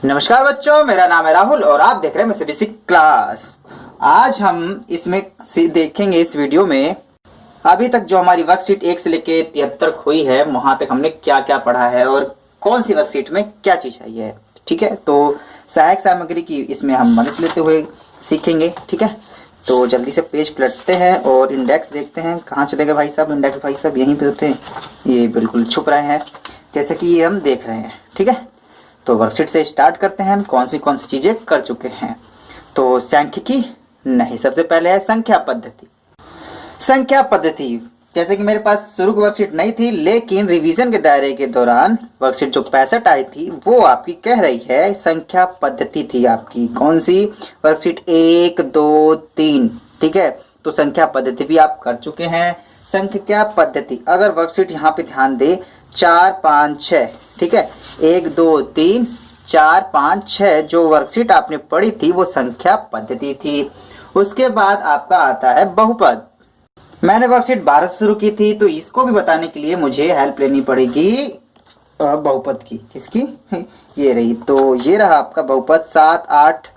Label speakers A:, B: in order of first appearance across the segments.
A: नमस्कार बच्चों, मेरा नाम है राहुल और आप देख रहे हैं मेरे बेसिक क्लास। आज हम इसमें देखेंगे इस वीडियो में अभी तक जो हमारी वर्कशीट 1 से लेके 73 हुई है वहां तक हमने क्या क्या पढ़ा है और कौन सी वर्कशीट में क्या चीज चाहिए है। ठीक है, तो सहायक सामग्री की इसमें हम मदद लेते हुए सीखेंगे। ठीक है, तो जल्दी से पेज पलटते हैं और इंडेक्स देखते हैं। कहाँ चले गए भाई साहब इंडेक्स? भाई साहब यहीं पे होते हैं, ये बिल्कुल छुप रहे हैं जैसे कि ये हम देख रहे हैं। ठीक है, तो वर्कशीट से स्टार्ट करते हैं हम कौन सी चीजें कर चुके हैं। तो सांख्यिकी नहीं, सबसे पहले है संख्या पद्धति। संख्या पद्धति जैसे कि मेरे पास शुरू की वर्कशीट नहीं थी, लेकिन रिवीजन के दायरे के दौरान वर्कशीट जो 65 आई थी वो आपकी कह रही है संख्या पद्धति थी आपकी। कौन सी वर्कशीट? 1 2 3। ठीक है, तो संख्या पद्धति भी आप कर चुके हैं। संख्या पद्धति अगर वर्कशीट यहाँ पे ध्यान दे 4 5 6। ठीक है, 1 2 3 4 5 6 जो वर्कशीट आपने पढ़ी थी वो संख्या पद्धति थी। उसके बाद आपका आता है बहुपद। मैंने वर्कशीट 12 से शुरू की थी, तो इसको भी बताने के लिए मुझे हेल्प लेनी पड़ेगी बहुपद की। किसकी? ये रही, तो ये रहा आपका बहुपद। 7 8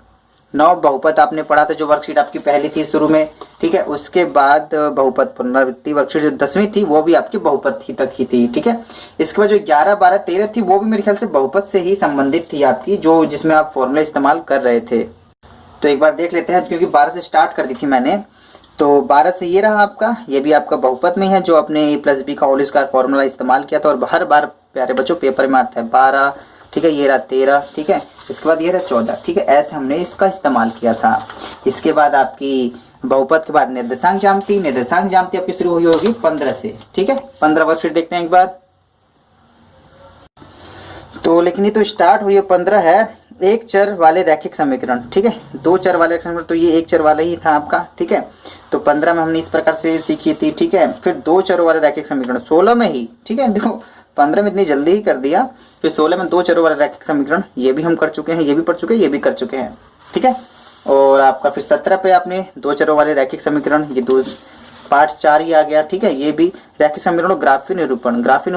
A: 9 बहुपद आपने पढ़ा था जो वर्कशीट आपकी पहली थी शुरू में। ठीक है, उसके बाद बहुपद पुनरावृत्ति वर्कशीट जो 10वीं थी वो भी आपकी बहुपद ही तक ही थी। ठीक है, इसके बाद जो 11 12 13 थी वो भी मेरे ख्याल से बहुपद से ही संबंधित थी आपकी, जो जिसमें आप फॉर्मूला इस्तेमाल कर रहे थे। तो एक बार देख लेते हैं, क्योंकि 12 से स्टार्ट कर दी थी मैंने। तो 12 से ये रहा आपका, ये भी आपका बहुपद में है जो आपने a+b का होल स्क्वायर फॉर्मूला इस्तेमाल किया था और हर बार प्यारे बच्चों पेपर में आता है। 12, ठीक है, ये रहा 13। ठीक है, इसके बाद ये रहा 14। ठीक है, ऐसे हमने इसका इस्तेमाल किया था। इसके बाद आपकी बहुपद के बाद निर्देशांक ज्यामिति। निर्देशांक ज्यामिति आपकी शुरू हुई होगी 15 से। ठीक है, 15 वर्कशीट देखते हैं एक बार। तो लेकिन ये तो स्टार्ट हुई है 15 है एक चर वाले रैखिक समीकरण। ठीक है, 2 चर वाले समीकरण, तो ये 1 चर वाला ही था आपका। ठीक है, तो 15 में हमने इस प्रकार से सीखी थी। ठीक है, फिर 2 चरों वाले रैखिक समीकरण 16 में ही। ठीक है, देखो 15 में इतनी जल्दी ही कर दिया। फिर 16 में 2 चरों वाले रैखिक समीकरण, ये भी हम कर चुके हैं, ये भी पढ़ चुके हैं, ये भी कर चुके हैं। ठीक है, और आपका फिर 17 पे आपने 2 चरों वाले रैखिक समीकरण, ये 2 पार्ट 4 ही आ गया। ठीक है, ये भी रैखिक समीकरण और ग्राफीय निरूपण। ग्राफीय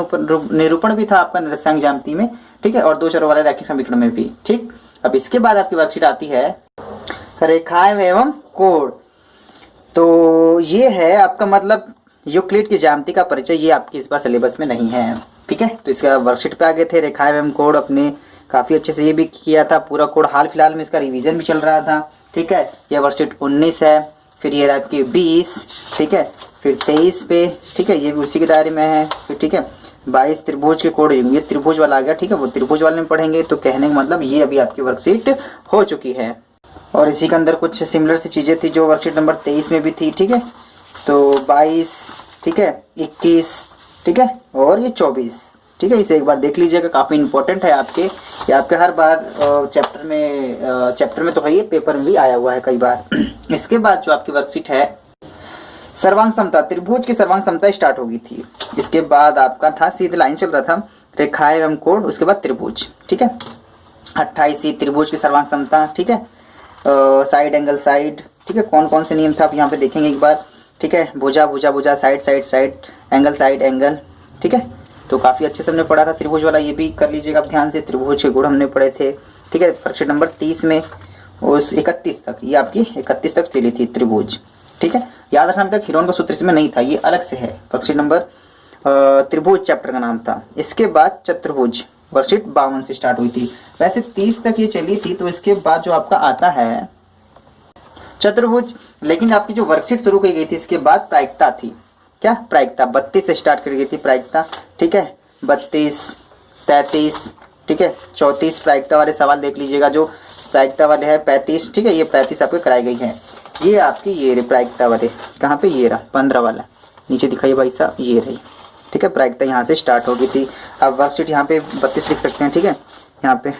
A: निरूपण भी था आपका निर्देशांक ज्यामिति में। ठीक है, और 2 चरों वाले रैखिक समीकरण में भी। ठीक, अब इसके बाद आपकी वर्कशीट आती है रेखाएं एवं कोण। तो ये है आपका मतलब यूक्लिड की ज्यामिति का परिचय, ये आपकी इस बार सिलेबस में नहीं है। ठीक है, तो इसका वर्कशीट पे आगे थे रेखाएं एवं कोण, अपने काफी अच्छे से ये भी किया था पूरा कोड। हाल फिलहाल में इसका रिवीजन भी चल रहा था। ठीक है, ये वर्कशीट 19 है। फिर ये आपकी 20। ठीक है, फिर 23 पे। ठीक है, ये भी उसी के दायरे में है। फिर ठीक है 22 त्रिभुज के कोड, ये त्रिभुज वाला आ गया। ठीक है, वो त्रिभुज वाले में पढ़ेंगे। तो कहने का मतलब ये अभी आपकी वर्कशीट हो चुकी है। और इसी के अंदर कुछ सिमिलर सी चीजें थी जो वर्कशीट नंबर 23 में भी थी। ठीक है, तो 22, ठीक है, 21, ठीक है, और ये 24। ठीक है, इसे एक बार देख लीजिएगा, काफी इंपॉर्टेंट है आपके। ये आपके हर बार चैप्टर में तो है, ये पेपर में भी आया हुआ है कई बार। इसके बाद जो आपकी वर्कशीट है सर्वांग समता, त्रिभुज की सर्वांग समता स्टार्ट होगी थी। इसके बाद आपका था सीधे लाइन चल रहा था रेखाएं एवं कोण, उसके बाद त्रिभुज। ठीक है, 28 त्रिभुज की सर्वांग समता। ठीक है, साइड एंगल साइड। ठीक है, कौन कौन से नियम था आप यहाँ पे देखेंगे एक बार। ठीक है, भुजा भुजा भुजा, side side side, angle side angle. ठीक है, तो काफी अच्छे से हमने पढ़ा था त्रिभुज वाला, ये भी कर लीजिएगा आप ध्यान से। त्रिभुज के गुण हमने पढ़े थे। ठीक है, वर्कशीट नंबर 30 में उस 31 तक, ये आपकी 31 तक चली थी त्रिभुज। ठीक है, याद रखना, अभी तक हिरोन का सूत्र इसमें नहीं था, ये अलग से है। वर्कशीट नंबर त्रिभुज चैप्टर का नाम था। इसके बाद चतुर्भुज वर्कशीट 52 से स्टार्ट हुई थी। वैसे 30 तक ये चली थी। तो इसके बाद जो आपका आता है चतुर्भुज, लेकिन आपकी जो वर्कशीट शुरू की गई थी इसके बाद प्रायिकता थी। क्या प्रायिकता? 32 से स्टार्ट करी गई थी प्रायिकता। ठीक है, 32 33, ठीक है, 34 प्रायिकता वाले सवाल देख लीजिएगा। जो प्रायिकता वाले है 35। ठीक है, ये 35 आपको कराई गई है। ये आपकी ये प्रायिकता वाले कहाँ पे? ये रहा 15 वाला, नीचे दिखाइए भाई साहब, ये रही। ठीक है, प्रायिकता यहाँ से स्टार्ट हो गई थी। अब वर्कशीट यहाँ पे 32 लिख सकते हैं। ठीक है, यहाँ पे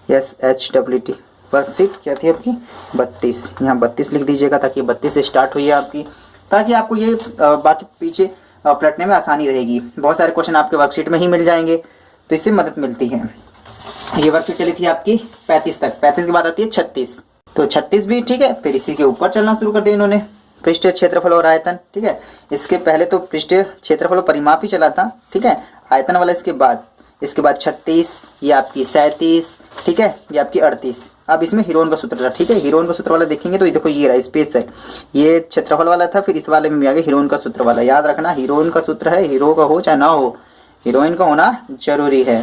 A: WORKSHWT वर्कशीट क्या थी आपकी? 32। यहाँ 32 लिख दीजिएगा ताकि 32 से स्टार्ट हुई है आपकी, ताकि आपको ये बाकी पीछे पलटने में आसानी रहेगी। बहुत सारे क्वेश्चन आपके वर्कशीट में ही मिल जाएंगे, तो इससे मदद मिलती है। ये वर्कशीट चली थी आपकी 35 तक। 35 के बाद आती है 36। तो 36 भी ठीक है, फिर इसी के ऊपर चलना शुरू कर दिया इन्होंने, पृष्ठ क्षेत्रफल और आयतन। ठीक है, इसके पहले तो पृष्ठ क्षेत्रफल और परिमाप ही चला था। ठीक है, आयतन वाला इसके बाद इसके बाद 36, ये आपकी 37, ठीक है, ये आपकी 38। अब इसमें हीरोइन का सूत्र था, ठीक है, हीरोइन का सूत्र वाला देखेंगे तो ये देखो ये रहा स्पेशल, ये क्षेत्रफल वाला था, फिर इस वाले में भी आ गया हीरोइन का सूत्र वाला। याद रखना हीरोइन का सूत्र है, हीरो का हो चाहे ना हो, हीरोइन का होना जरूरी है,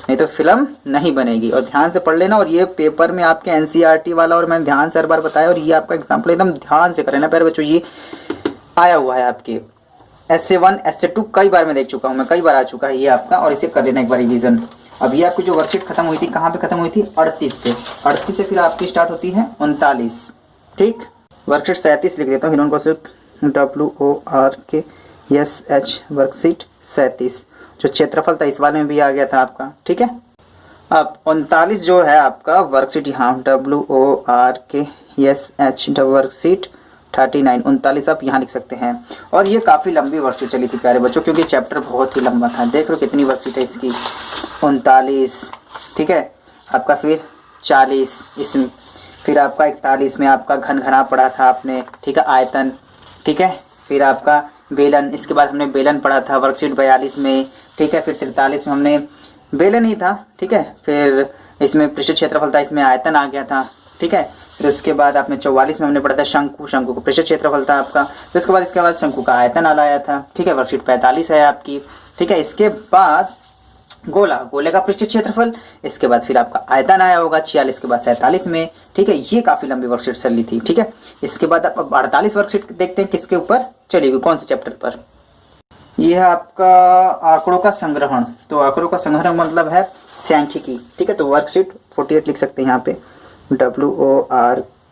A: नहीं तो फिल्म नहीं बनेगी। और ध्यान से पढ़ लेना। और ये पेपर में आपके एनसीईआरटी वाला, और मैंने ध्यान से हर बार बताया, और ये आपका एग्जाम्पल एकदम ध्यान से करें ना प्यारे बच्चों, ये आया हुआ है आपके SA1 SA2 कई बार मैं देख चुका हूँ, मैं कई बार आ चुका है ये आपका, और इसे कर लेना एक बार रिवीजन। अब ये आपकी जो वर्कशीट खत्म हुई थी कहाँ पे खत्म हुई थी? 38 पे। 38 से फिर आपकी स्टार्ट होती है 39, ठीक। वर्कशीट 37 लिख देता हूँ, हीरोइन को WORKSH वर्कशीट 37, जो क्षेत्रफल था इस वाले में भी आ गया था आपका, ठीक है। अब 39 जो है आपका वर्कशीट, यहाँ WORKSH वर्कशीट 39, 39 आप यहाँ लिख सकते हैं। और ये काफ़ी लंबी वर्कशीट चली थी प्यारे बच्चों, क्योंकि चैप्टर बहुत ही लंबा था। देख लो कितनी वर्कशीट है इसकी, 39, ठीक है, आपका फिर 40 इसमें, फिर आपका 41 में आपका घन घना पढ़ा था आपने, ठीक है, आयतन, ठीक है, फिर आपका बेलन, इसके बाद हमने बेलन पढ़ा था वर्कशीट 42 में, ठीक है, फिर 43 में हमने बेलन ही था, ठीक है, फिर इसमें पृष्ठ क्षेत्रफल था, इसमें आयतन आ गया था, ठीक है। फिर उसके बाद आपने 44 में हमने पढ़ा था शंकु, शंकु को पृष्ठ क्षेत्रफल था आपका, फिर उसके बाद शंकु का आयतन आया था, ठीक है, वर्कशीट 45 है आपकी, ठीक है। इसके बाद गोला, गोले का पृष्ठ क्षेत्रफल, इसके बाद फिर आपका आयतन आया होगा 46 के बाद 47 में, ठीक है। ये काफी लंबी वर्कशीट चली थी, ठीक है। इसके बाद अब 48 वर्कशीट देखते हैं किसके ऊपर चलेगी, कौन से चैप्टर पर। यह है आपका आंकड़ों का संग्रहण। तो आंकड़ों का संग्रहण मतलब है सांख्यिकी, ठीक है। तो वर्कशीट 48 लिख सकते हैं यहाँ पे, WORKSHET,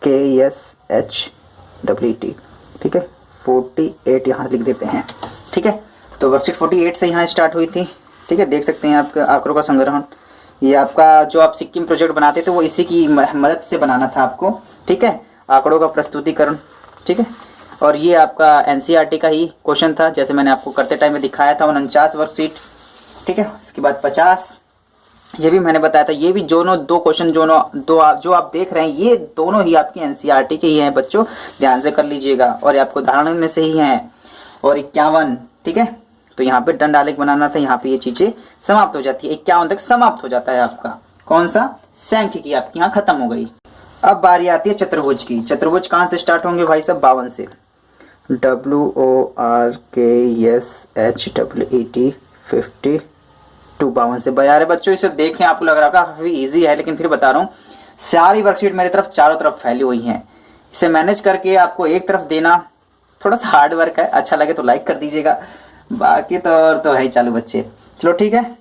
A: ठीक है, 48 यहाँ लिख देते हैं, ठीक है। तो वर्कशीट 48 से यहाँ स्टार्ट हुई थी, ठीक है। देख सकते हैं आपका आंकड़ों का संग्रहण, ये आपका जो आप सिक्किम प्रोजेक्ट बनाते थे वो इसी की मदद से बनाना था आपको, ठीक है, आंकड़ों का प्रस्तुतिकरण, ठीक है। और ये आपका एनसीईआरटी का ही क्वेश्चन था, जैसे मैंने आपको करते टाइम में दिखाया था, 49 वर्कशीट, ठीक है। उसके बाद 50, ये भी मैंने बताया था। ये भी दोनों दो क्वेश्चन जो आप देख रहे हैं ये दोनों ही आपकी एनसीईआरटी के ही हैं बच्चों, ध्यान से कर लीजिएगा, और आपको उदाहरण में से ही हैं। और 51, ठीक है, तो यहाँ पे दंड आलेख बनाना था, यहाँ पे ये चीजें समाप्त हो जाती है, 51 तक समाप्त हो जाता है आपका कौन सा, सांख्यिकी आपकी यहाँ खत्म हो गई। अब बारी आती है चतुर्भुज की। चतुर्भुज कहाँ से स्टार्ट होंगे भाई साहब? 52 से, WORKSHET 52, 52 से। यार बच्चों इसे देखें, आपको लग रहा होगा काफी इजी है, लेकिन फिर बता रहा हूँ सारी वर्कशीट मेरी तरफ चारों तरफ फैली हुई हैं, इसे मैनेज करके आपको एक तरफ देना थोड़ा सा हार्ड वर्क है। अच्छा लगे तो लाइक कर दीजिएगा, बाकी तो है ही चालू बच्चे। चलो ठीक है,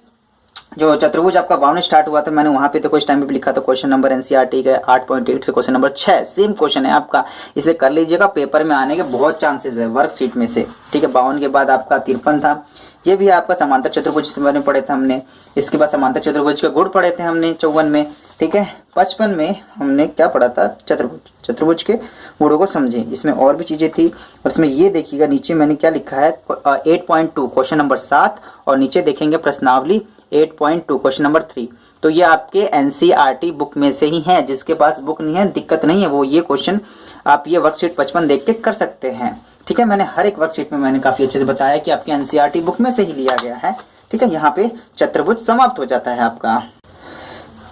A: जो चतुर्भुज आपका 52 स्टार्ट हुआ था, मैंने वहां पे तो कुछ टाइम पे लिखा था क्वेश्चन नंबर एनसीईआरटी का 8.8 से क्वेश्चन नंबर 6, सेम क्वेश्चन है आपका, इसे कर लीजिएगा, पेपर में आने के बहुत चांसेस है वर्कशीट में से, ठीक है। 52 के बाद आपका 53 था, ये भी आपका समांतर चतुर्भुज में पढ़े थे हमने। इसके बाद समांतर चतुर्भुज के गुण पढ़े थे हमने 54 में, ठीक है। 55 में हमने क्या पढ़ा था? चतुर्भुज के गुणों को समझे। इसमें और भी चीजें थी, और इसमें ये देखिएगा नीचे मैंने क्या लिखा है 8.2 क्वेश्चन नंबर 7, और नीचे देखेंगे प्रश्नावली 8.2 क्वेश्चन नंबर 3। तो ये आपके एनसीईआरटी बुक में से ही हैं, जिसके पास बुक नहीं है दिक्कत नहीं है, वो ये क्वेश्चन आप ये वर्कशीट 55 देख के कर सकते हैं, ठीक है। मैंने हर एक वर्कशीट में मैंने काफी अच्छे से बताया कि आपके एनसीईआरटी बुक में से ही लिया गया है, ठीक है। यहाँ पे चतुर्भुज समाप्त हो जाता है आपका।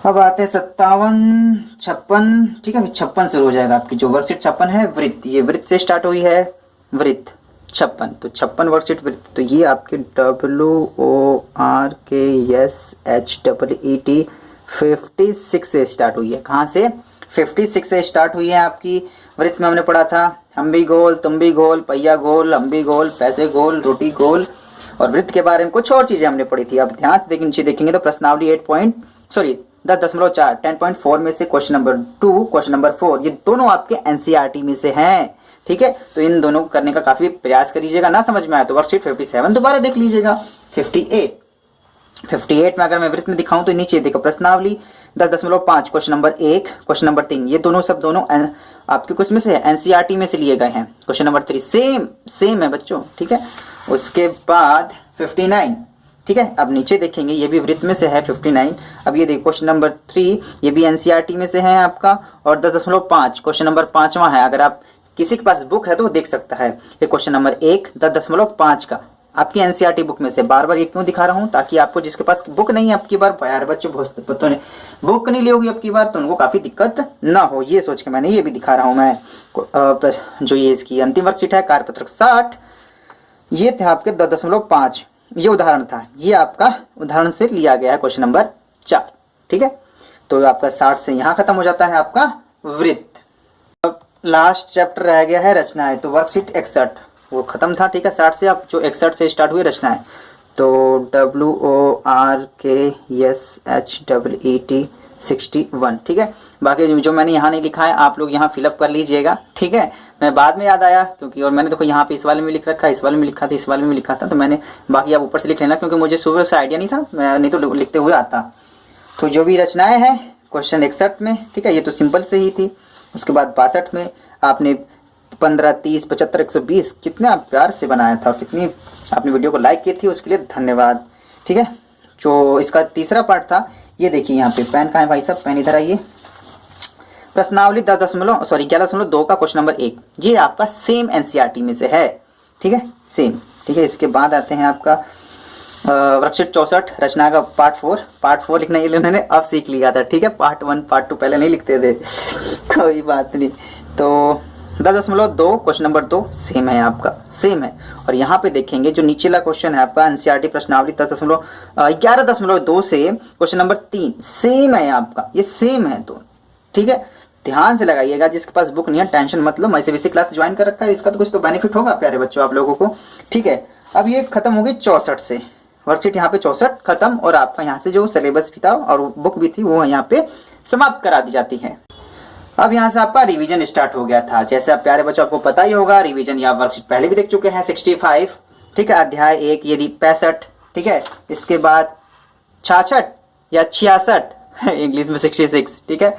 A: अब आते हैं 57, 56, ठीक है, 56 शुरू हो जाएगा आपकी जो वर्कशीट 56 है, वृत्त। ये वृत्त से स्टार्ट हुई है, वृत्त 56, तो 56 वर्कशीट वृत्त। तो ये आपके WORKSHET 56 से स्टार्ट हुई है। कहाँ से? 56 से स्टार्ट हुई है आपकी। वृत्त में हमने पढ़ा था हम भी गोल, तुम भी गोल, पहिया गोल, हम भी गोल, पैसे गोल, रोटी गोल। और वृत्त के बारे में कुछ और चीजें हमने पढ़ी थी। अब ध्यान से नीचे देखेंगे तो प्रश्नावली 10.4 10.4 में से क्वेश्चन नंबर 2, क्वेश्चन नंबर 4, ये दोनों आपके एनसीईआरटी में से हैं, ठीक है। तो इन दोनों को करने का काफी प्रयास करिएगा। ना समझ में आया तो वर्कशीट 57 दोबारा देख लीजिएगा। 58 में अगर मैं वृत्त में दिखाऊं तो नीचे देखो प्रश्नावली 10.5 क्वेश्चन नंबर 1, क्वेश्चन नंबर 3, ये दोनों सब दोनों आपके कुछ में से है, एनसीईआरटी में से लिए गए हैं। क्वेश्चन नंबर 3 सेम है बच्चों, ठीक है। उसके बाद 59, ठीक है। अब नीचे देखेंगे ये भी वृत्त में से है 59। अब ये देखो क्वेश्चन नंबर 3, ये भी एनसीईआरटी में से है आपका। और 10.5 क्वेश्चन नंबर 5वां है, अगर आप किसी के पास बुक है तो वो देख सकता है। ये क्वेश्चन नंबर 1 10.5 का आपकी एनसीईआरटी बुक में से। बार बार ये क्यों दिखा रहा हूँ, ताकि आपको जिसके पास बुक नहीं है अब की बार, यार बच्चे बच्चों ने बुक नहीं ली होगी अब की बार, तो उनको काफी दिक्कत ना हो, ये सोच के मैंने ये भी दिखा रहा हूँ मैं। जो ये इसकी अंतिम वर्कशीट है कार्यपत्रक 60, ये थे आपके 10.5, ये उदाहरण था, ये आपका उदाहरण से लिया गया है क्वेश्चन नंबर 4। ठीक है, तो आपका 60 से यहाँ खत्म हो जाता है आपका वृत्त। अब लास्ट चैप्टर रह गया है रचनाएं, तो वर्कशीट 61 वो खत्म था। ठीक है, 60 से आप जो 61 से स्टार्ट हुए रचनाएं, तो WORKSHEET 61। ठीक है, बाकी जो मैंने यहाँ नहीं लिखा है आप लोग यहाँ फिलअप कर लीजिएगा। ठीक है, मैं बाद में याद आया क्योंकि, और मैंने देखो यहाँ पे इस वाले में लिख रखा है, इस वाले में लिखा था, इस वाले में लिखा था, तो मैंने बाकी आप ऊपर से लिख लेना, क्योंकि मुझे सुबह से आइडिया नहीं था, मैं नहीं तो लिखते हुए आता। तो जो भी रचनाएं हैं क्वेश्चन 61 में, ठीक है, ये तो सिंपल से ही थी। उसके बाद 62 में आपने 15, 30, 75, 120 कितना प्यार से बनाया था, और कितनी आपने वीडियो को लाइक की थी, उसके लिए धन्यवाद। ठीक है, जो इसका तीसरा पार्ट था, ये देखिए यहाँ पे पेन कहाँ है भाई साहब, पेन इधर आइए। प्रश्नावली 11.2 का क्वेश्चन नंबर 1, ये आपका सेम एनसीईआरटी में से है। ठीक है, सेम। ठीक है, इसके बाद आते हैं आपका वर्कशीट 64 रचना का पार्ट 4 लिखना ये उन्होंने अब सीख लिया था। ठीक है, पार्ट 1 पार्ट 2 पहले नहीं लिखते थे कोई बात नहीं। तो 10.2 क्वेश्चन नंबर 2 सेम है आपका, सेम है। और यहाँ पे देखेंगे जो नीचेला क्वेश्चन है आपका एनसीईआरटी प्रश्नावली 11.2 से क्वेश्चन नंबर 3 सेम है आपका, ये सेम है। तो ठीक है, ध्यान से लगाइएगा, जिसके पास बुक नहीं है टेंशन मत लो, मैं सीबीएसई क्लास ज्वाइन कर रखा है, इसका तो कुछ तो बेनिफिट होगा प्यारे बच्चों आप लोगों को। ठीक है, अब ये खत्म हो गई 64 से, वर्कशीट यहाँ पे 64 खत्म, और आपका यहाँ से जो सिलेबस भी था और बुक भी थी वो यहाँ पे समाप्त करा दी जाती है। अब यहाँ से आपका रिवीजन स्टार्ट हो गया था। जैसे आप प्यारे बच्चों आपको पता ही होगा, रिवीजन या वर्कशीट पहले भी देख चुके हैं 65। ठीक है, अध्याय 1 ये 65। ठीक है, इसके बाद 66 या 66 इंग्लिश में 66। ठीक है,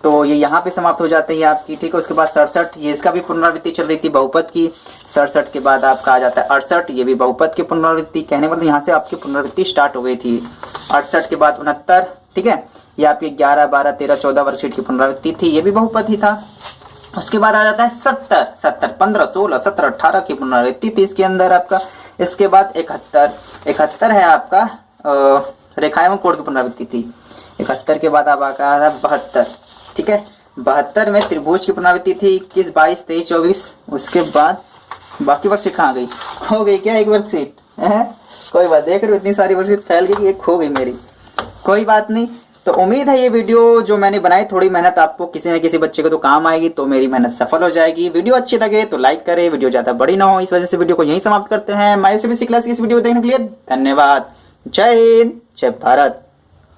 A: तो ये यहाँ पे समाप्त हो जाते हैं आपकी। ठीक है, उसके बाद 67, ये इसका भी पुनरावृत्ति चल रही थी बहुपद की। 67 के बाद आपका आ जाता है 68, ये भी बहुपद की पुनरावृत्ति, कहने मतलब यहाँ से आपकी पुनरावृत्ति स्टार्ट हो गई थी। 68 के बाद 69। ठीक है, ये आपकी 11, 12, 13, 14 वर्कशीट की पुनरावृत्ति थी, ये भी बहुपद ही था। उसके बाद आ जाता है 70, 15, 16, 17, 18 की पुनरावृत्ति थी इसके अंदर आपका। इसके बाद 71 है आपका रेखा एवं कोण की पुनरावृत्ति थी। 71 के बाद अब आता है 72। ठीक है, 72 में त्रिभुज की पुनरावृत्ति थी 21, 22, 23, 24। उसके बाद बाकी वर्कशीट कहाँ गई, हो गई क्या एक वर्कशीट है? कोई बात, देख रहे हो इतनी सारी वर्कशीट फैल गई, एक खो गई मेरी, कोई बात नहीं। तो उम्मीद है ये वीडियो जो मैंने बनाई, थोड़ी मेहनत आपको किसी न किसी बच्चे को तो काम आएगी, तो मेरी मेहनत सफल हो जाएगी। वीडियो अच्छी लगे तो लाइक करें, वीडियो ज्यादा बड़ी ना हो, इस वजह से वीडियो को यहीं समाप्त करते हैं। माय सीबीएसई क्लास की इस वीडियो को देखने के लिए धन्यवाद। जय हिंद, जय भारत।